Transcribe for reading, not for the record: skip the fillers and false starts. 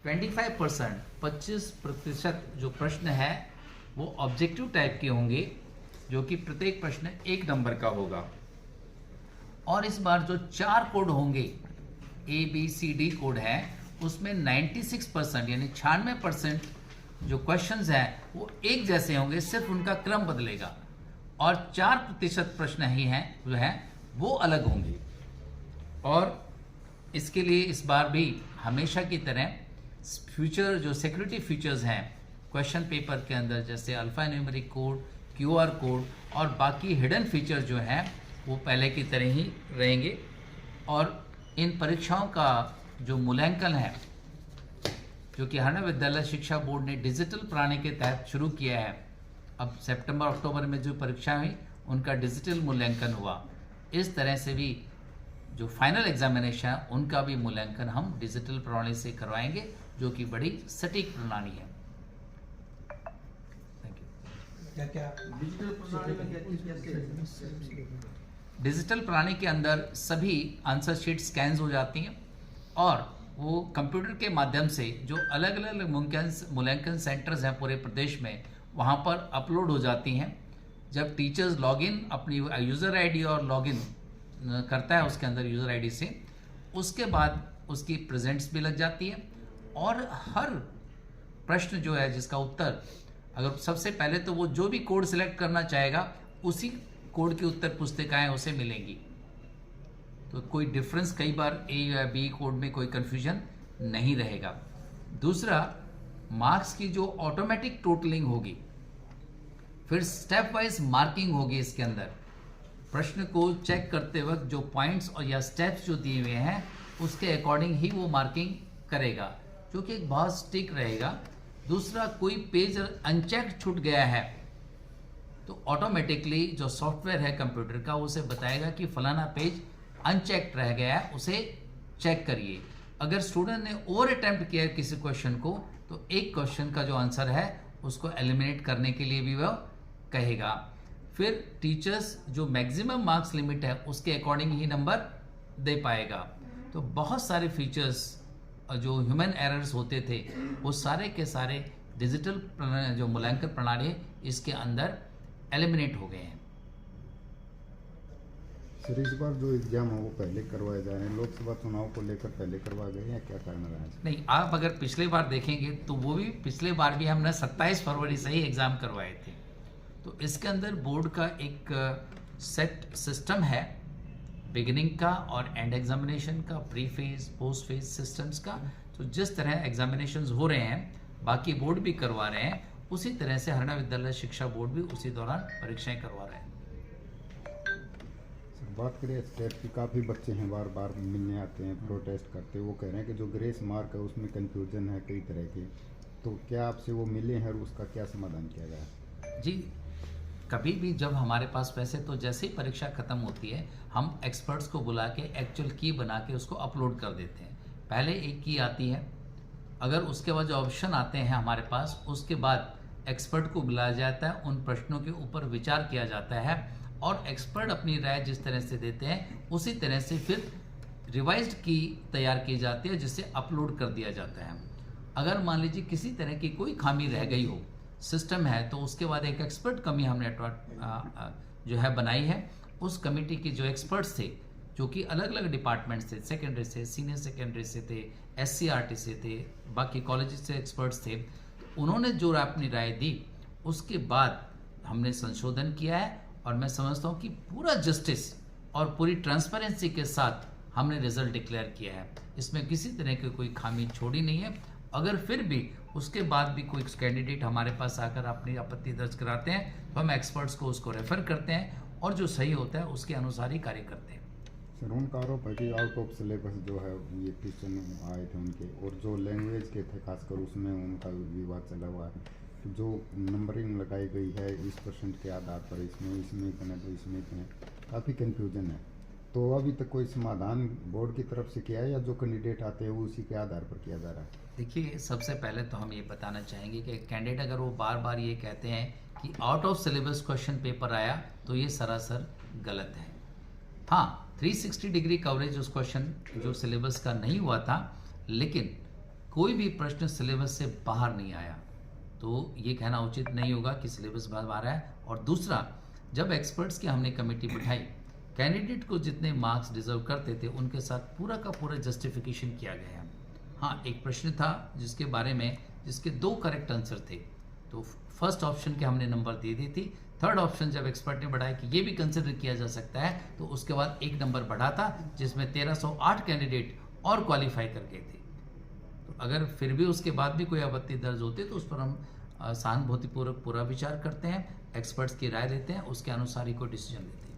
25%, 25% जो प्रश्न है वो ऑब्जेक्टिव टाइप के होंगे, जो कि प्रत्येक प्रश्न 1 नंबर का होगा। और इस बार जो 4 कोड होंगे, ABCD कोड है, उसमें 96% यानी 96% जो क्वेश्चंस हैं वो एक जैसे होंगे, सिर्फ उनका क्रम बदलेगा। और 4% प्रश्न ही हैं जो हैं वो अलग होंगे। और इसके लिए इस बार भी हमेशा की तरह फ्यूचर जो सिक्योरिटी फीचर्स हैं क्वेश्चन पेपर के अंदर, जैसे alpha numeric code, QR code और बाकी हिडन फीचर जो हैं वो पहले की तरह ही रहेंगे। और इन परीक्षाओं का जो मूल्यांकन है, जो कि हरियाणा विद्यालय शिक्षा बोर्ड ने डिजिटल प्रणाली के तहत शुरू किया है, अब सितंबर अक्टूबर में जो परीक्षा हुई उनका डिजिटल मूल्यांकन हुआ। इस तरह से भी जो फाइनल एग्जामिनेशन है उनका भी मूल्यांकन हम डिजिटल प्रणाली से करवाएंगे, जो कि बड़ी सटीक प्रणाली है। Thank you. क्या डिजिटल प्रणाली में डिजिटल प्रणाली के अंदर सभी आंसर शीट स्कैन हो जाती हैं और वो कंप्यूटर के माध्यम से जो अलग अलग मूल्यांकन सेंटर्स हैं पूरे प्रदेश में, वहाँ पर अपलोड हो जाती हैं। जब टीचर्स लॉगिन अपनी यूज़र आईडी और लॉगिन करता है उसके अंदर यूज़र आईडी से, उसके बाद उसकी प्रेजेंट्स भी लग जाती है। और हर प्रश्न जो है जिसका उत्तर, अगर सबसे पहले तो वो जो भी कोड सिलेक्ट करना चाहेगा उसी कोड की उत्तर पुस्तिकाएं उसे मिलेंगी, तो कोई डिफरेंस कई बार A या B कोड में कोई कंफ्यूजन नहीं रहेगा। दूसरा, मार्क्स की जो ऑटोमेटिक टोटलिंग होगी, फिर स्टेप वाइज मार्किंग होगी। इसके अंदर प्रश्न को चेक करते वक्त जो पॉइंट्स और या स्टेप्स जो दिए हुए हैं उसके अकॉर्डिंग ही वो मार्किंग करेगा, जो कि एक बहुत स्टिक रहेगा। दूसरा, कोई पेज अनचेक छूट गया है तो ऑटोमेटिकली जो सॉफ्टवेयर है कंप्यूटर का उसे बताएगा कि फलाना पेज अनचेक्ड रह गया है, उसे चेक करिए। अगर स्टूडेंट ने ओवर अटेम्प्ट किया किसी क्वेश्चन को तो एक क्वेश्चन का जो आंसर है उसको एलिमिनेट करने के लिए भी वह कहेगा। फिर टीचर्स जो मैक्सिमम मार्क्स लिमिट है उसके अकॉर्डिंग ही नंबर दे पाएगा। तो बहुत सारे फीचर्स जो ह्यूमन एरर्स होते थे वो सारे के सारे डिजिटल जो मूल्यांकन प्रणाली है इसके अंदर एलिमिनेट हो गए हैं। सर, इस बार जो एग्जाम है वो पहले करवाए जा रहे हैं, लोकसभा चुनाव को लेकर पहले करवा गए या क्या कारण रहा है? नहीं, आप अगर पिछले बार देखेंगे तो वो भी पिछले बार भी हमने 27 फरवरी से ही एग्ज़ाम करवाए थे। तो इसके अंदर बोर्ड का एक सेट सिस्टम है, बिगिनिंग का और एंड एग्जामिनेशन का, pre phase post phase systems का। तो जिस तरह एग्जामिनेशंस हो रहे हैं बाकी बोर्ड भी करवा रहे हैं, उसी तरह से हरियाणा विद्यालय शिक्षा बोर्ड भी उसी दौरान परीक्षाएं करवा रहे हैं। बात करें स्टेट की, काफ़ी बच्चे हैं बार बार मिलने आते हैं, प्रोटेस्ट करते हैं, वो कह रहे हैं कि जो ग्रेस मार्क है उसमें कंफ्यूजन है कई तरह की। तो क्या आपसे वो मिले हैं और उसका क्या समाधान किया गया? जी, कभी भी जब हमारे पास, वैसे तो जैसे ही परीक्षा ख़त्म होती है हम एक्सपर्ट्स को बुला के एक्चुअल की बना के उसको अपलोड कर देते हैं। पहले एक की आती है, अगर उसके बाद जो ऑप्शन आते हैं हमारे पास, उसके बाद एक्सपर्ट को बुलाया जाता है, उन प्रश्नों के ऊपर विचार किया जाता है और एक्सपर्ट अपनी राय जिस तरह से देते हैं उसी तरह से फिर रिवाइज्ड की तैयार की जाती है, जिसे अपलोड कर दिया जाता है। अगर मान लीजिए किसी तरह की कोई खामी रह गई हो सिस्टम है, तो उसके बाद एक एक्सपर्ट कमी हमने जो है बनाई है। उस कमेटी के जो एक्सपर्ट्स थे, जो कि अलग अलग डिपार्टमेंट्स थे, सेकेंडरी से, सीनियर सेकेंडरी से थे, SCRT से थे, बाकी कॉलेज से एक्सपर्ट्स थे, उन्होंने जो अपनी राय दी उसके बाद हमने संशोधन किया है। और मैं समझता हूँ कि पूरा जस्टिस और पूरी ट्रांसपेरेंसी के साथ हमने रिजल्ट डिक्लेयर किया है, इसमें किसी तरह की कोई खामी छोड़ी नहीं है। अगर फिर भी उसके बाद भी कोई कैंडिडेट हमारे पास आकर अपनी आपत्ति दर्ज कराते हैं तो हम एक्सपर्ट्स को उसको रेफर करते हैं और जो सही होता है उसके अनुसार ही कार्य करते हैं। सर, उनका आरोप है कि आउट ऑफ सिलेबस जो है ये क्वेश्चन आए थे उनके, और जो लैंग्वेज के थे खासकर उसमें उनका विवाद चला हुआ है। तो जो नंबरिंग लगाई गई है इस % के आधार पर, इसमें इतने तो इसमें इतने, काफ़ी कन्फ्यूजन है। तो अभी तक कोई समाधान बोर्ड की तरफ से किया है या जो कैंडिडेट आते हैं वो उसी के आधार पर किया जा रहा है? देखिए, सबसे पहले तो हम ये बताना चाहेंगे कि कैंडिडेट अगर वो बार बार ये कहते हैं कि out of syllabus question paper आया तो ये सरासर गलत है। हाँ, 360 डिग्री कवरेज उस क्वेश्चन जो सिलेबस का नहीं हुआ था, लेकिन कोई भी प्रश्न सिलेबस से बाहर नहीं आया, तो ये कहना उचित नहीं होगा कि सिलेबस बाहर आ रहा है। और दूसरा, जब एक्सपर्ट्स की हमने कमेटी बिठाई, कैंडिडेट को जितने मार्क्स डिजर्व करते थे उनके साथ पूरा का पूरा जस्टिफिकेशन किया गया। हाँ, एक प्रश्न था जिसके बारे में जिसके 2 करेक्ट आंसर थे, तो फर्स्ट ऑप्शन के हमने नंबर दे दी थी। थर्ड ऑप्शन जब एक्सपर्ट ने बढ़ाया कि ये भी कंसिडर किया जा सकता है, तो उसके बाद 1 नंबर बढ़ा था, जिसमें 1308 कैंडिडेट और क्वालिफाई कर गए थे। तो अगर फिर भी उसके बाद भी कोई आपत्ति दर्ज होती है तो उस पर हम सहानुभूतिपूर्वक पूरा विचार करते हैं, एक्सपर्ट्स की राय लेते हैं, उसके अनुसार ही कोई डिसीजन लेते हैं।